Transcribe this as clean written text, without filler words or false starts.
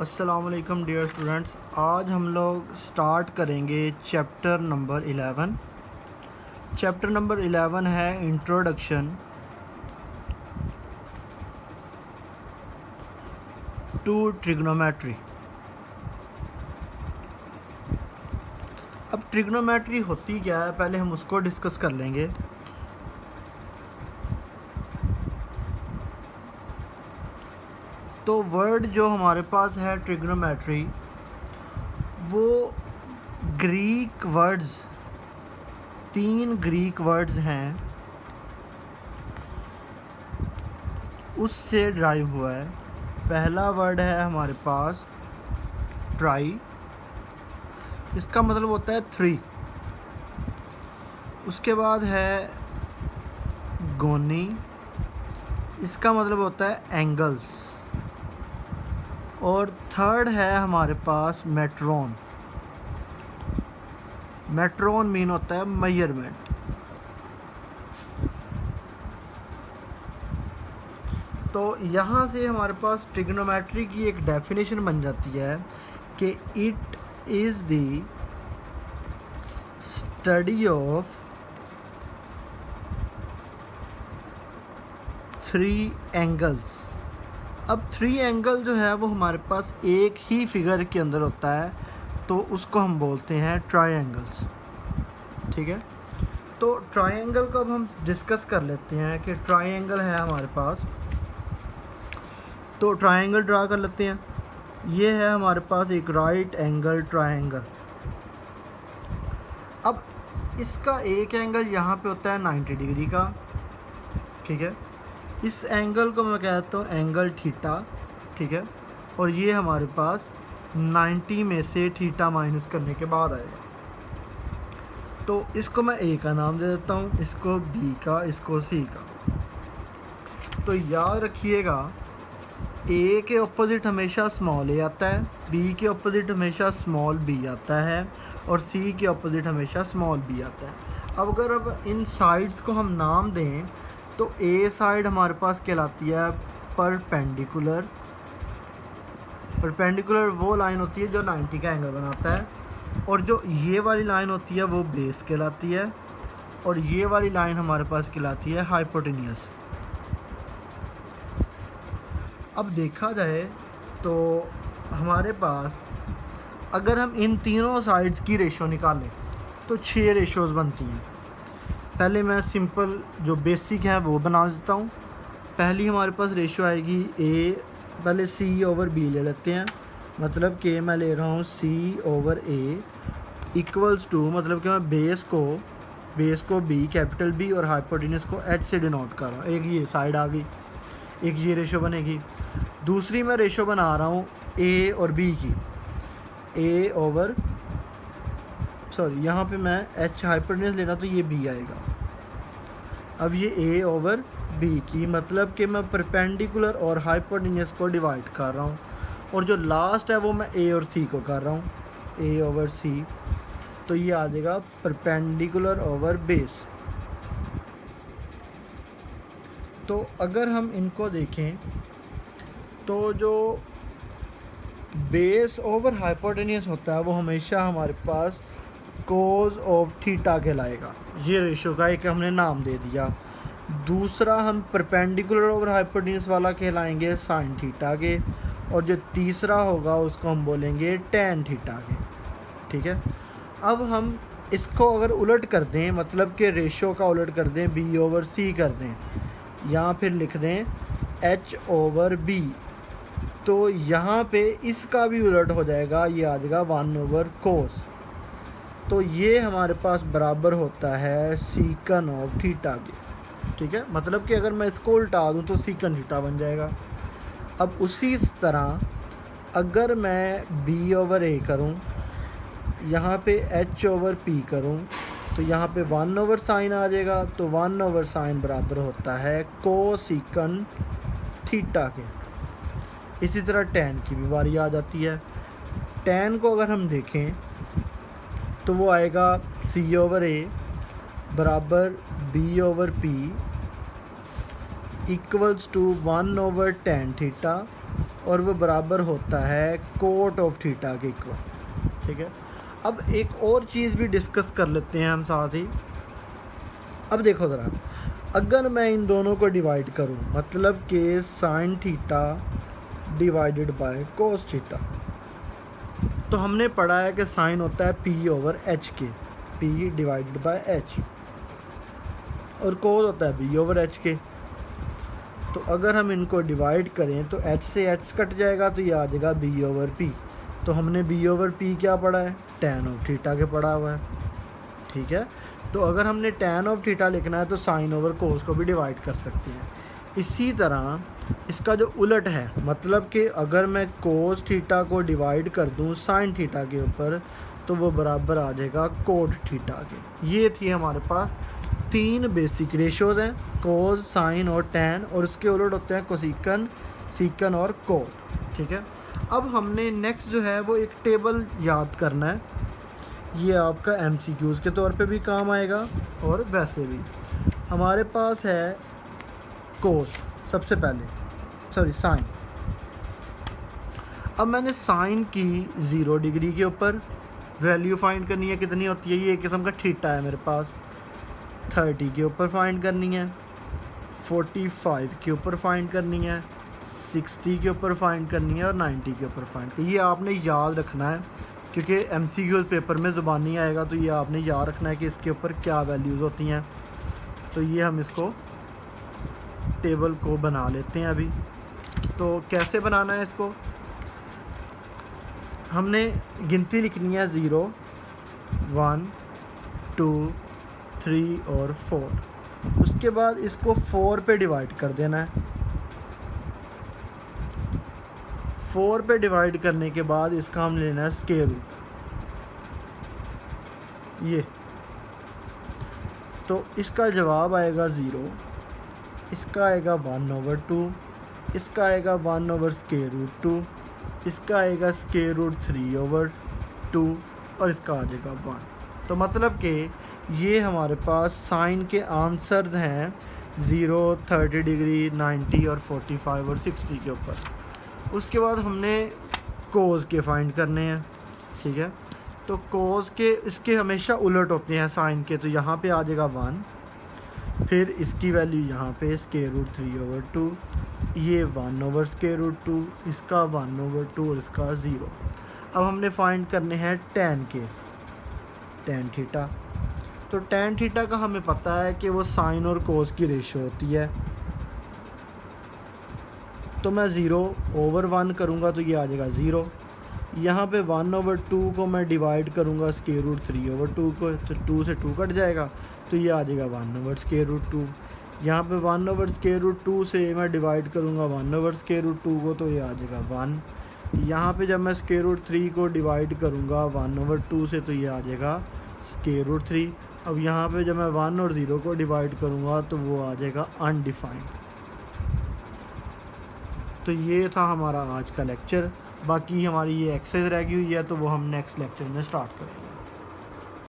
अस्सलाम वालेकुम dear students. आज हम लोग स्टार्ट करेंगे चैप्टर नंबर 11। चैप्टर नंबर 11 है इंट्रोडक्शन टू ट्रिग्नोमेट्री। अब ट्रिग्नोमेट्री होती क्या है, पहले हम उसको डिस्कस कर लेंगे। तो वर्ड जो हमारे पास है ट्रिग्नोमेट्री, वो ग्रीक वर्ड्स, 3 ग्रीक वर्ड्स हैं, उससे ड्राइव हुआ है। पहला वर्ड है हमारे पास ट्राई, इसका मतलब होता है 3। उसके बाद है गोनी, इसका मतलब होता है एंगल्स। और थर्ड है हमारे पास मेट्रोन। मेट्रोन मीन होता है मेजरमेंट। तो यहाँ से हमारे पास ट्रिग्नोमेट्री की एक डेफिनेशन बन जाती है कि it is the study of 3 angles. अब 3 एंगल जो है वो हमारे पास एक ही फिगर के अंदर होता है, तो उसको हम बोलते हैं ट्रायंगल्स। ठीक है, तो ट्रायंगल को अब हम डिस्कस कर लेते हैं कि ट्रायंगल है हमारे पास। तो ट्रायंगल ड्रा कर लेते हैं। ये है हमारे पास एक राइट एंगल ट्रायंगल। अब इसका एक एंगल यहाँ पे होता है 90 डिग्री का। ठीक है, इस एंगल को मैं कहता हूँ एंगल थीटा। ठीक है, और ये हमारे पास 90 में से थीटा माइनस करने के बाद आएगा। तो इसको मैं ए का नाम दे देता हूँ, इसको बी का, इसको सी का। तो याद रखिएगा, ए के ऑपोजिट हमेशा स्मॉल ए आता है, बी के ऑपोजिट हमेशा स्मॉल बी आता है, और सी के ऑपोजिट हमेशा स्मॉल बी आता है। अब इन साइड्स को हम नाम दें तो ए साइड हमारे पास कहलाती है परपेंडिकुलर। परपेंडिकुलर वो लाइन होती है जो 90 का एंगल बनाता है, और जो ये वाली लाइन होती है वो बेस कहलाती है, और ये वाली लाइन हमारे पास कहलाती है हाइपोटेनियस। अब देखा जाए तो हमारे पास अगर हम इन तीनों साइड्स की रेशो निकालें तो 6 रेशोज़ बनती हैं। पहले मैं सिंपल जो बेसिक है वो बना देता हूँ। पहली हमारे पास रेशो आएगी ए, पहले सी ओवर बी ले लेते हैं, मतलब कि मैं ले रहा हूँ सी ओवर ए इक्वल्स टू, मतलब कि मैं बेस को बी, कैपिटल बी, और हाइपोटेन्यूज को एच से डिनोट कर रहा हूँ। एक ये साइड आ गई, एक ये रेशो बनेगी। दूसरी मैं रेशो बना रहा हूँ ए और बी की, ए ओवर सॉरी यहाँ पे मैं एच हाइपोटेन्यूज लेना, तो ये बी आएगा। अब ये ए ओवर बी की, मतलब कि मैं परपेंडिकुलर और हाइपोटेन्यूज को डिवाइड कर रहा हूँ, और जो लास्ट है वो मैं ए और सी को कर रहा हूँ, ए ओवर सी। तो ये आ जाएगा परपेंडिकुलर ओवर बेस। तो अगर हम इनको देखें तो जो बेस ओवर हाइपोटेन्यूज होता है वो हमेशा हमारे पास कोज ऑफ थीटा कहलाएगा। ये रेशो का एक हमने नाम दे दिया। दूसरा हम परपेंडिकुलर ओवर हाइपोटेन्यूज वाला कहलाएंगे साइन थीटा के, और जो तीसरा होगा उसको हम बोलेंगे टेन थीटा के। ठीक है, अब हम इसको अगर उलट कर दें, मतलब कि रेशो का उलट कर दें, बी ओवर सी कर दें, या फिर लिख दें एच ओवर बी, तो यहाँ पे इसका भी उलट हो जाएगा, ये आ जाएगा 1 ओवर कोस। तो ये हमारे पास बराबर होता है सीकन ऑफ थीटा के। ठीक है, मतलब कि अगर मैं इसको उल्टा दूँ तो सीकन थीटा बन जाएगा। अब उसी तरह अगर मैं बी ओवर ए करूँ, यहाँ पे एच ओवर पी करूँ, तो यहाँ पे 1 ओवर साइन आ जाएगा। तो 1 ओवर साइन बराबर होता है कोसिकन थीटा के। इसी तरह टेन की भी बारी आ जाती है। टेन को अगर हम देखें तो वो आएगा सी ओवर ए बराबर B over P equals to 1 over tan theta और वो बराबर होता है कोट ऑफ थीटा के इक्वल। ठीक है, अब एक और चीज़ भी डिस्कस कर लेते हैं हम साथ ही। अब देखो ज़रा, अगर मैं इन दोनों को डिवाइड करूं, मतलब कि sine theta divided by cos theta, तो हमने पढ़ा है कि साइन होता है पी ओवर एच के, पी डिवाइडेड बाय एच, और कोस होता है बी ओवर एच के। तो अगर हम इनको डिवाइड करें तो एच से एच कट जाएगा, तो ये आ जाएगा बी ओवर पी। तो हमने बी ओवर पी क्या पढ़ा है, टैन ऑफ थीटा के पढ़ा हुआ है। ठीक है, तो अगर हमने टैन ऑफ थीटा लिखना है तो साइन ओवर कोस को भी डिवाइड कर सकते हैं। इसी तरह इसका जो उलट है, मतलब कि अगर मैं कोस थीटा को डिवाइड कर दूं साइन थीटा के ऊपर, तो वो बराबर आ जाएगा कोट थीटा के। ये थी हमारे पास 3 बेसिक रेशोज़ हैं, कोस, साइन और टैन, और उसके उलट होते हैं कोसिकन, सीकन और कोट। ठीक है, अब हमने नेक्स्ट जो है वो एक टेबल याद करना है। ये आपका एमसीक्यूज़ के तौर पे भी काम आएगा और वैसे भी। हमारे पास है कोस सबसे पहले, सॉरी साइन। अब मैंने साइन की 0 डिग्री के ऊपर वैल्यू फाइंड करनी है, कितनी होती है, ये एक किस्म का थीटा है मेरे पास। 30 के ऊपर फाइंड करनी है, 45 के ऊपर फाइंड करनी है, 60 के ऊपर फाइंड करनी है और 90 के ऊपर फाइंड करनी है। ये आपने याद रखना है क्योंकि एमसीक्यू पेपर में ज़ुबानी आएगा, तो ये आपने याद रखना है कि इसके ऊपर क्या वैल्यूज़ होती हैं। तो ये हम इसको टेबल को बना लेते हैं अभी। तो कैसे बनाना है इसको, हमने गिनती लिखनी है 0, 1, 2, 3 और 4। उसके बाद इसको 4 पे डिवाइड कर देना है। 4 पे डिवाइड करने के बाद इसका हम लेना है स्क्वायर रूट। ये तो इसका जवाब आएगा 0, इसका आएगा 1/2, इसका आएगा 1/√2, इसका आएगा √3/2 और इसका आ जाएगा 1। तो मतलब कि ये हमारे पास साइन के आंसर्स हैं 0, 30 डिग्री, 90 और 45 और 60 के ऊपर। उसके बाद हमने कोस के फाइंड करने हैं। ठीक है, तो कोस के इसके हमेशा उलट होते हैं साइन के, तो यहाँ पे आ जाएगा 1, फिर इसकी वैल्यू यहाँ पे √3/2, ये 1/√2, इसका 1/2 और इसका 0। अब हमने फाइंड करने हैं टैन के, टैन थीटा। तो टैन थीटा का हमें पता है कि वो साइन और कोस की रेशो होती है। तो मैं 0/1 करूँगा तो ये आ जाएगा 0। यहाँ पे 1/2 को मैं डिवाइड करूँगा √3/2 को, तो 2 से 2 कट जाएगा, तो ये आ जाएगा 1/√2। यहाँ पे 1/√2 से मैं डिवाइड करूँगा 1/√2 को, तो ये आ जाएगा 1। यहाँ पे जब मैं √3 को डिवाइड करूँगा 1/2 से, तो ये आ जाएगा √3। अब यहाँ पे जब मैं 1 और 0 को डिवाइड करूँगा तो वो आ जाएगा अनडिफाइंड। तो ये था हमारा आज का लेक्चर। बाकी हमारी ये एक्सरसाइज रह गई हुई है, तो वो हम नेक्स्ट लेक्चर में स्टार्ट करेंगे।